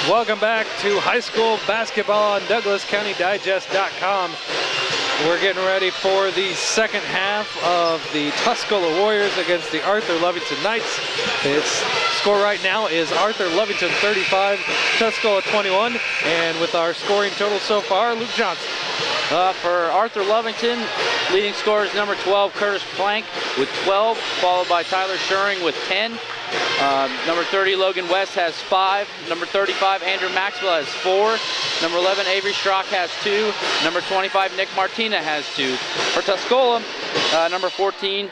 Welcome back to high school basketball on DouglasCountyDigest.com. We're getting ready for the second half of the Tuscola Warriors against the Arthur Lovington Knights. Its score right now is Arthur Lovington 35, Tuscola 21, and with our scoring total so far, Luke Johnson. For Arthur Lovington, leading scorers number 12, Curtis Plank with 12, followed by Tyler Schuring with 10. Number 30, Logan West has 5. Number 35, Andrew Maxwell has 4. Number 11, Avery Strock has 2. Number 25, Nick Martina has 2. For Tuscola, number 14,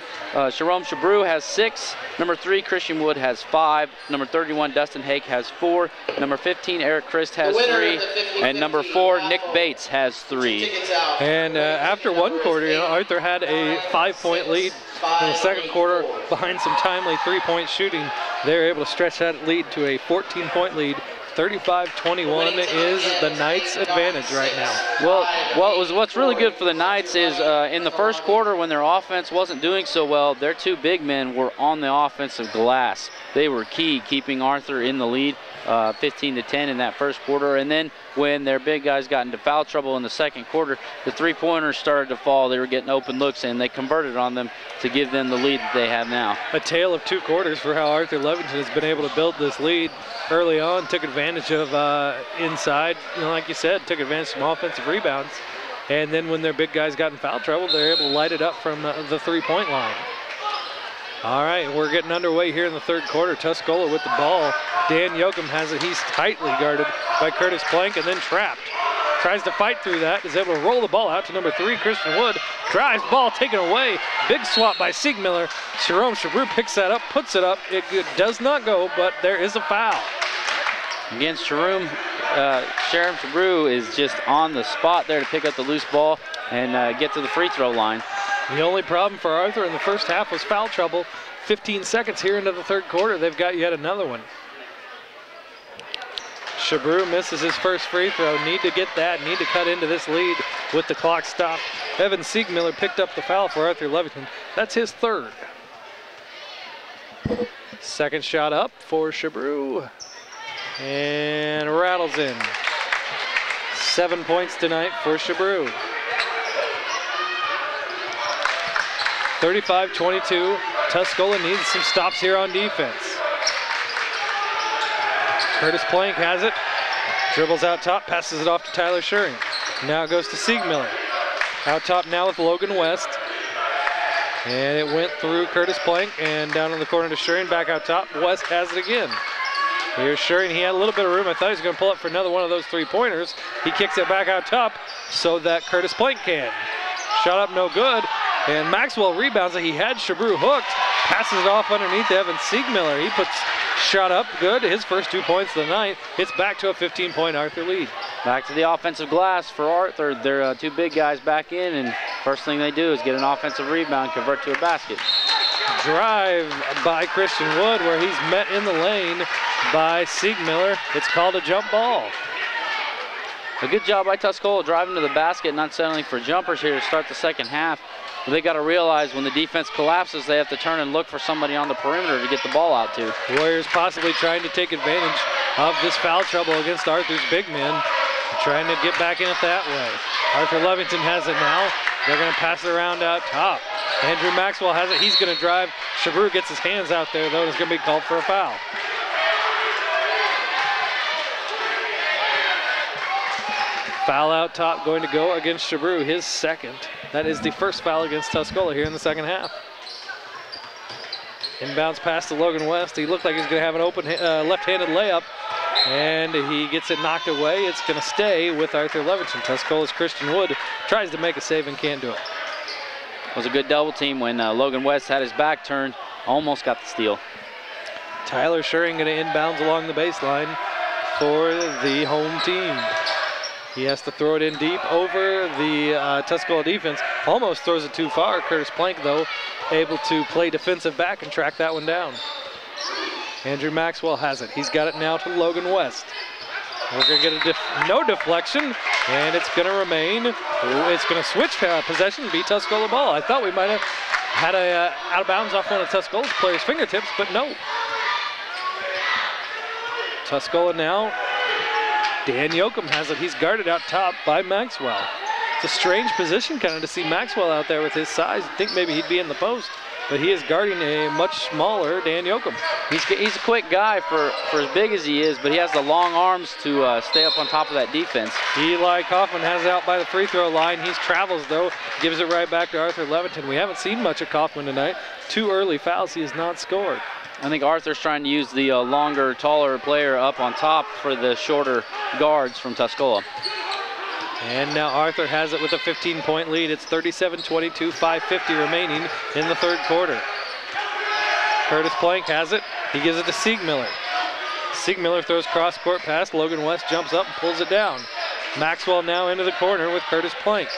Jerome Chabrou has 6. Number 3, Christian Wood has 5. Number 31, Dustin Hake has 4. Number 15, Eric Christ has 3. And number 4, Nick Bates has 3. And after one quarter, Arthur had a 5-point lead. In the second quarter, behind some timely three-point shooting, they were able to stretch that lead to a 14-point lead. 35-21 is the Knights' advantage right now. Well, what's really good for the Knights is in the first quarter when their offense wasn't doing so well, their two big men were on the offensive glass. They were key, keeping Arthur in the lead 15-10 in that first quarter. And then when their big guys got into foul trouble in the second quarter, the three-pointers started to fall. They were getting open looks, and they converted on them to give them the lead that they have now. A tale of two quarters for how Arthur Lovington has been able to build this lead early on. Took advantage of inside, like you said, took advantage of some offensive rebounds. And then when their big guys got in foul trouble, they're able to light it up from the three-point line. All right, we're getting underway here in the third quarter. Tuscola with the ball. Dan Yoakum has it. He's tightly guarded by Curtis Plank and then trapped. Tries to fight through that, is able to roll the ball out to number 3, Christian Wood. Drives, ball taken away. Big swap by Siegmiller. Jerome Chabrou picks that up, puts it up. It does not go, but there is a foul. Against Jerome Chabrou is just on the spot there to pick up the loose ball and get to the free throw line. The only problem for Arthur in the first half was foul trouble. 15 seconds here into the third quarter. They've got yet another one. Chabrou misses his first free throw. Need to get that. Need to cut into this lead with the clock stopped. Evan Siegmiller picked up the foul for Arthur Lovington. That's his third. Second shot up for Chabrou. And rattles in. 7 points tonight for Chabrou. 35-22. Tuscola needs some stops here on defense. Curtis Plank has it. Dribbles out top, passes it off to Tyler Schuring. Now it goes to Siegmiller. Out top now with Logan West. And it went through Curtis Plank and down in the corner to Schuring. Back out top. West has it again. Here's Schuring. He had a little bit of room. I thought he was going to pull up for another one of those three-pointers. He kicks it back out top so that Curtis Plank can. Shot up no good. And Maxwell rebounds it. He had Chabrou hooked. Passes it off underneath to Evan Siegmiller. He puts shot up good. His first 2 points of the night. It's back to a 15-point Arthur lead. Back to the offensive glass for Arthur. They're two big guys back in, and first thing they do is get an offensive rebound, convert to a basket. Drive by Christian Wood where he's met in the lane by Siegmiller. It's called a jump ball. A good job by Tuscola driving to the basket, not settling for jumpers here to start the second half. But they got to realize when the defense collapses, they have to turn and look for somebody on the perimeter to get the ball out to. Warriors possibly trying to take advantage of this foul trouble against Arthur's big men, trying to get back in it that way. Arthur Lovington has it now. They're going to pass it around out top. Andrew Maxwell has it. He's going to drive. Chabrou gets his hands out there, though, and it's going to be called for a foul. Foul out top going to go against Chabrou, his second. That is the first foul against Tuscola here in the second half. Inbounds pass to Logan West. He looked like he's going to have an open left-handed layup, and he gets it knocked away. It's going to stay with Arthur Lovington. Tuscola's Christian Wood tries to make a save and can't do it. It was a good double team when Logan West had his back turned, almost got the steal. Tyler Schuring going to inbounds along the baseline for the home team. He has to throw it in deep over the Tuscola defense. Almost throws it too far. Curtis Plank, though, able to play defensive back and track that one down. Andrew Maxwell has it. He's got it now to Logan West. We're going to get no deflection, and it's going to remain. It's going to switch possession and be Tuscola ball. I thought we might have had a out of bounds off one of Tuscola's players' fingertips, but no. Tuscola now Dan Yoakum has it. He's guarded out top by Maxwell. It's a strange position kind of to see Maxwell out there with his size. I think maybe he'd be in the post, but he is guarding a much smaller Dan Yoakum. He's a quick guy for as big as he is, but he has the long arms to stay up on top of that defense. Eli Kaufman has it out by the free throw line. He travels though, gives it right back to Arthur Levington. We haven't seen much of Kaufman tonight. 2 early fouls, he has not scored. I think Arthur's trying to use the longer, taller player up on top for the shorter guards from Tuscola. And now Arthur has it with a 15-point lead. It's 37-22, 5:50 remaining in the third quarter. Curtis Plank has it. He gives it to Siegmiller. Siegmiller throws cross-court pass. Logan West jumps up and pulls it down. Maxwell now into the corner with Curtis Plank.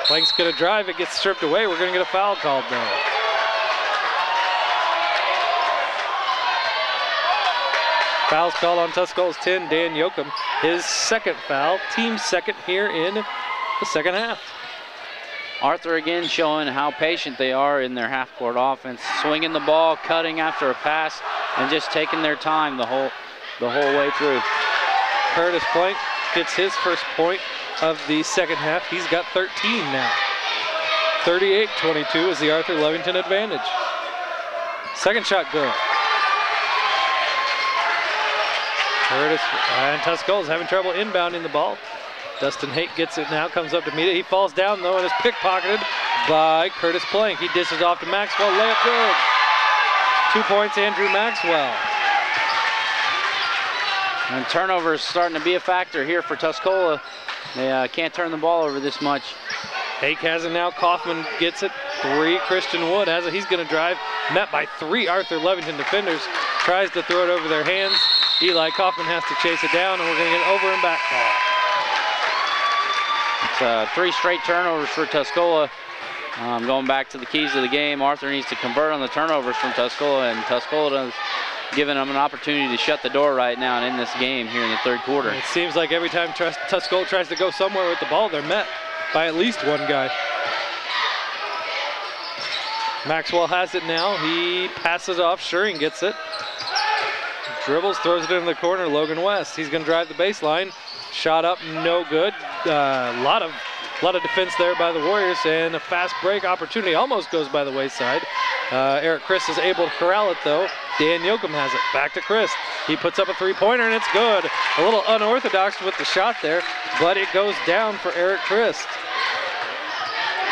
Plank's going to drive. It gets stripped away. We're going to get a foul called though. Foul's called on Tuscola's 10, Dan Yoakum. His second foul, team second here in the second half. Arthur again showing how patient they are in their half-court offense, swinging the ball, cutting after a pass, and just taking their time the whole way through. Curtis Plank gets his first point of the second half. He's got 13 now. 38-22 is the Arthur Levington advantage. Second shot good. Curtis and Tuscola's having trouble inbounding the ball. Dustin Haight gets it now, comes up to meet it. He falls down though and is pickpocketed by Curtis Plank. He dishes off to Maxwell, layup good. 2 points, Andrew Maxwell. And turnovers starting to be a factor here for Tuscola. They can't turn the ball over this much. Hake has it now, Kaufman gets it. 3, Christian Wood has it. He's gonna drive, met by 3 Arthur Levington defenders. Tries to throw it over their hands. Eli Kaufman has to chase it down, and we're going to get an over and back call. It's 3 straight turnovers for Tuscola. Going back to the keys of the game, Arthur needs to convert on the turnovers from Tuscola, and Tuscola is giving them an opportunity to shut the door right now and in this game here in the third quarter. It seems like every time Tuscola tries to go somewhere with the ball, they're met by at least one guy. Maxwell has it now. He passes off. Schuring gets it. Dribbles, throws it into the corner. Logan West. He's going to drive the baseline. Shot up, no good. A lot of defense there by the Warriors, and a fast break opportunity almost goes by the wayside. Eric Christ is able to corral it though. Dan Yoakum has it. Back to Christ. He puts up a 3-pointer and it's good. A little unorthodox with the shot there, but it goes down for Eric Christ.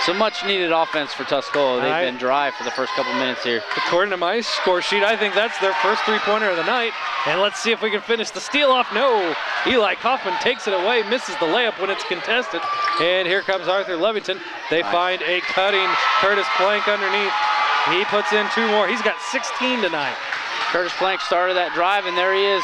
Some much needed offense for Tuscola. They've been dry for the first couple minutes here. According to my score sheet, I think that's their first 3-pointer of the night. And let's see if we can finish the steal off. No, Eli Kaufman takes it away, misses the layup when it's contested. And here comes Arthur Levington. They find a cutting Curtis Plank underneath. He puts in 2 more. He's got 16 tonight. Curtis Plank started that drive, and there he is,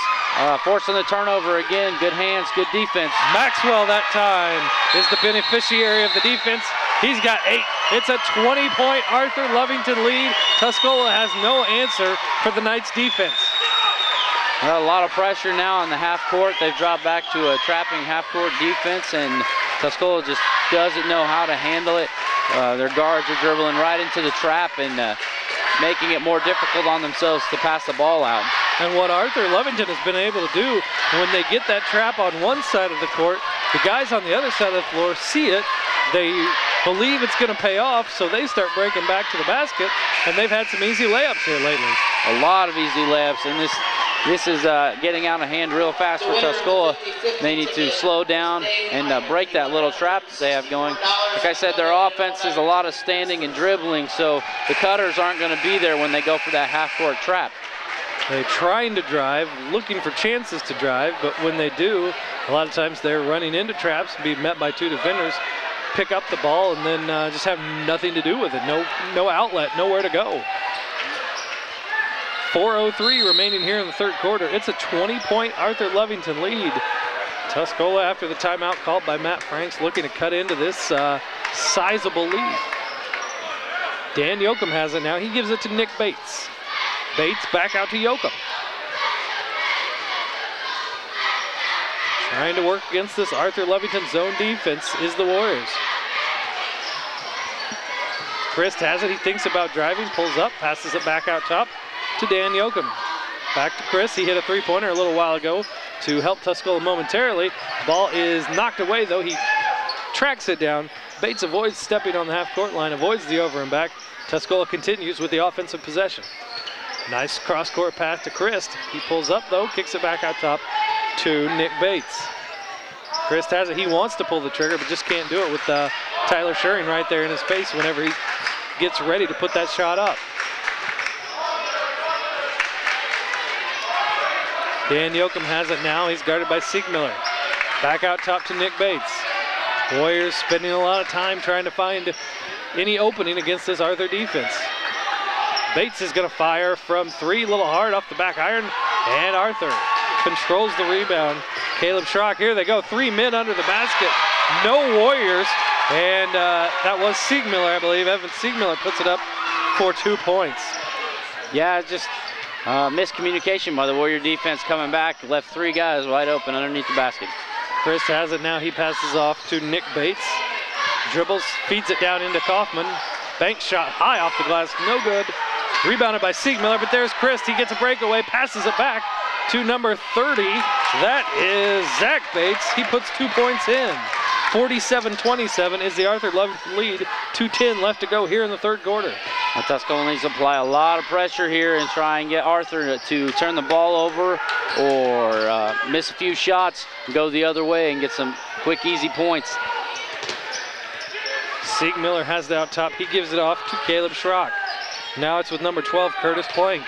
forcing the turnover again. Good hands, good defense. Maxwell that time is the beneficiary of the defense. He's got 8. It's a 20-point Arthur Levington lead. Tuscola has no answer for the night's defense. Well, a lot of pressure now on the half court. They've dropped back to a trapping half court defense, and Tuscola just doesn't know how to handle it. Their guards are dribbling right into the trap and making it more difficult on themselves to pass the ball out. And what Arthur Levington has been able to do, when they get that trap on one side of the court, the guys on the other side of the floor see it, they believe it's going to pay off, so they start breaking back to the basket, and they've had some easy layups here lately. A lot of easy layups, and this is getting out of hand real fast for Tuscola. They need to slow down and break that little trap that they have going. Like I said, their offense is a lot of standing and dribbling, so the cutters aren't going to be there when they go for that half-court trap. They're trying to drive, looking for chances to drive, but when they do, a lot of times they're running into traps and be met by 2 defenders, pick up the ball, and then just have nothing to do with it. No outlet, nowhere to go. 4:03 remaining here in the third quarter. It's a 20-point Arthur Levington lead. Tuscola, after the timeout called by Matt Franks, looking to cut into this sizable lead. Dan Yoakum has it now. He gives it to Nick Bates. Bates back out to Yoakum. Trying to work against this Arthur Levington zone defense is the Warriors. Christ has it. He thinks about driving, pulls up, passes it back out top to Dan Yoakum. Back to Chris. He hit a three-pointer a little while ago to help Tuscola momentarily. Ball is knocked away, though. He tracks it down. Bates avoids stepping on the half-court line, avoids the over and back. Tuscola continues with the offensive possession. Nice cross-court pass to Chris. He pulls up, though, kicks it back out top to Nick Bates. Chris has it. He wants to pull the trigger, but just can't do it with Tyler Schuring right there in his face whenever he gets ready to put that shot up. Dan Yoakum has it now. He's guarded by Siegmiller. Back out top to Nick Bates. Warriors spending a lot of time trying to find any opening against this Arthur defense. Bates is going to fire from three, a little hard off the back iron, and Arthur controls the rebound. Caleb Schrock, here they go, 3 men under the basket. No Warriors, and that was Siegmiller, I believe. Evan Siegmiller puts it up for 2 points. Yeah, just miscommunication by the Warrior defense coming back. Left 3 guys wide open underneath the basket. Chris has it now. He passes off to Nick Bates. Dribbles, feeds it down into Kaufman. Bank shot high off the glass, no good. Rebounded by Siegmiller, but there's Chris. He gets a breakaway, passes it back to number 30. That is Zach Bates. He puts 2 points in. 47-27 is the Arthur Lovington lead. 2:10 left to go here in the third quarter. Tuscola needs to apply a lot of pressure here and try and get Arthur to turn the ball over or miss a few shots, go the other way and get some quick, easy points. Siegmiller has it out top. He gives it off to Caleb Schrock. Now it's with number 12, Curtis Plank.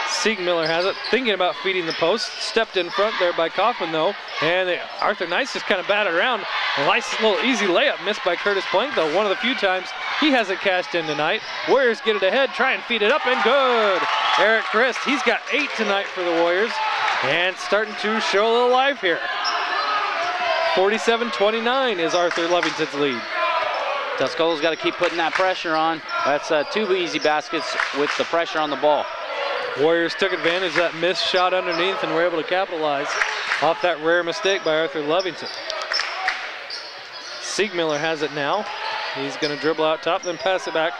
Siegmiller has it, thinking about feeding the post. Stepped in front there by Kaufman, though. And Arthur Nice just kind of batted around. A nice little easy layup missed by Curtis Plank, though. One of the few times he hasn't cashed in tonight. Warriors get it ahead, try and feed it up, and good. Eric Christ, he's got 8 tonight for the Warriors. And starting to show a little life here. 47-29 is Arthur Lovington's lead. Tuscola's got to keep putting that pressure on. That's 2 easy baskets with the pressure on the ball. Warriors took advantage of that missed shot underneath and were able to capitalize off that rare mistake by Arthur Lovington. Siegmiller has it now. He's going to dribble out top, then pass it back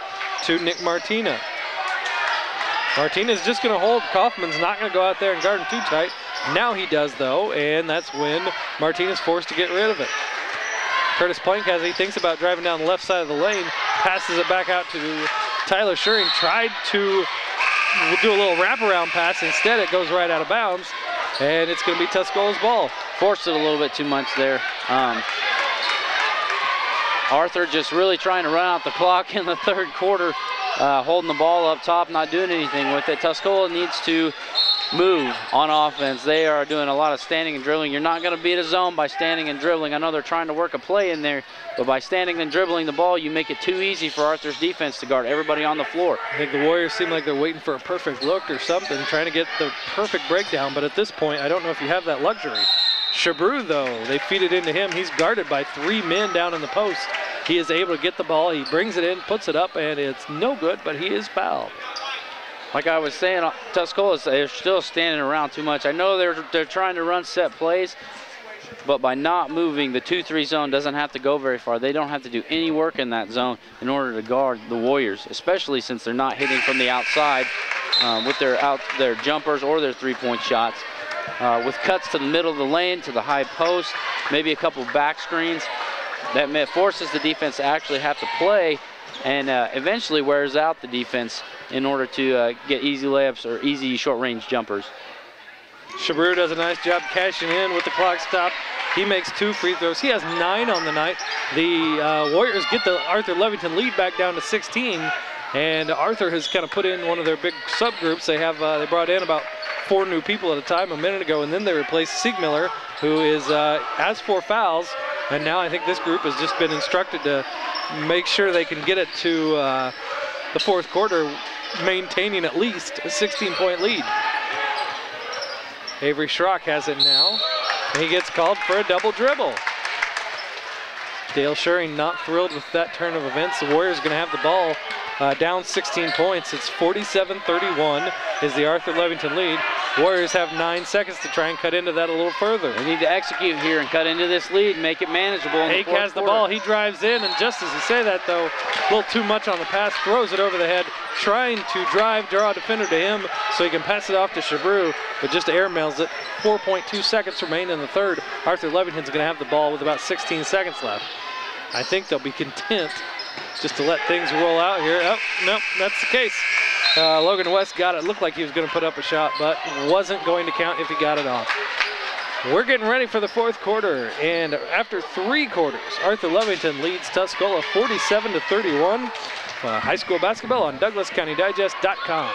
to Nick Martina. Martina's just going to hold. Kaufman's not going to go out there and guard him too tight. Now he does, though, and that's when Martina's forced to get rid of it. Curtis Plank has it. He thinks about driving down the left side of the lane, passes it back out to Tyler Schuring. Tried to do a little wraparound pass. Instead, it goes right out of bounds, and it's going to be Tuscola's ball. Forced it a little bit too much there. Arthur just really trying to run out the clock in the third quarter, holding the ball up top, not doing anything with it. Tuscola needs to move on offense. They are doing a lot of standing and dribbling. You're not going to beat a zone by standing and dribbling. I know they're trying to work a play in there, but by standing and dribbling the ball, you make it too easy for Arthur's defense to guard everybody on the floor. I think the Warriors seem like they're waiting for a perfect look or something, trying to get the perfect breakdown, but at this point, I don't know if you have that luxury. Shabru, though, they feed it into him. He's guarded by 3 men down in the post. He is able to get the ball. He brings it in, puts it up, and it's no good, but he is fouled. Like I was saying, Tuscola, they're still standing around too much. I know they're trying to run set plays, but by not moving, the 2-3 zone doesn't have to go very far. They don't have to do any work in that zone in order to guard the Warriors, especially since they're not hitting from the outside with their jumpers or their 3-point shots. With cuts to the middle of the lane, to the high post, maybe a couple back screens, that forces the defense to actually have to play and eventually wears out the defense in order to get easy layups or easy short-range jumpers. Shabru does a nice job cashing in with the clock stopped. He makes 2 free throws. He has 9 on the night. The Warriors get the Arthur Lovington lead back down to 16, and Arthur has kind of put in one of their big subgroups. They brought in about 4 new people at a time a minute ago, and then they replaced Siegmiller, who has 4 fouls, and now I think this group has just been instructed to make sure they can get it to the fourth quarter, maintaining at least a 16-point lead. Avery Schrock has it now. He gets called for a double dribble. Dale Schuring not thrilled with that turn of events. The Warriors going to have the ball down 16 points. It's 47-31 is the Arthur Lovington lead. Warriors have 9 seconds to try and cut into that a little further. They need to execute here and cut into this lead and make it manageable in the Hake fourth has the quarter. ball. He drives in, and just as you say that, though, a little too much on the pass, throws it over the head, trying to draw a defender to him so he can pass it off to Shabru, but just airmails it. 4.2 seconds remain in the third. Arthur Levington's going to have the ball with about 16 seconds left. I think they'll be content just to let things roll out here. Oh, no, that's the case. Logan West got it. Looked like he was going to put up a shot, but wasn't going to count if he got it off. We're getting ready for the fourth quarter, and after 3 quarters, Arthur Levington leads Tuscola 47-31. High school basketball on DouglasCountyDigest.com.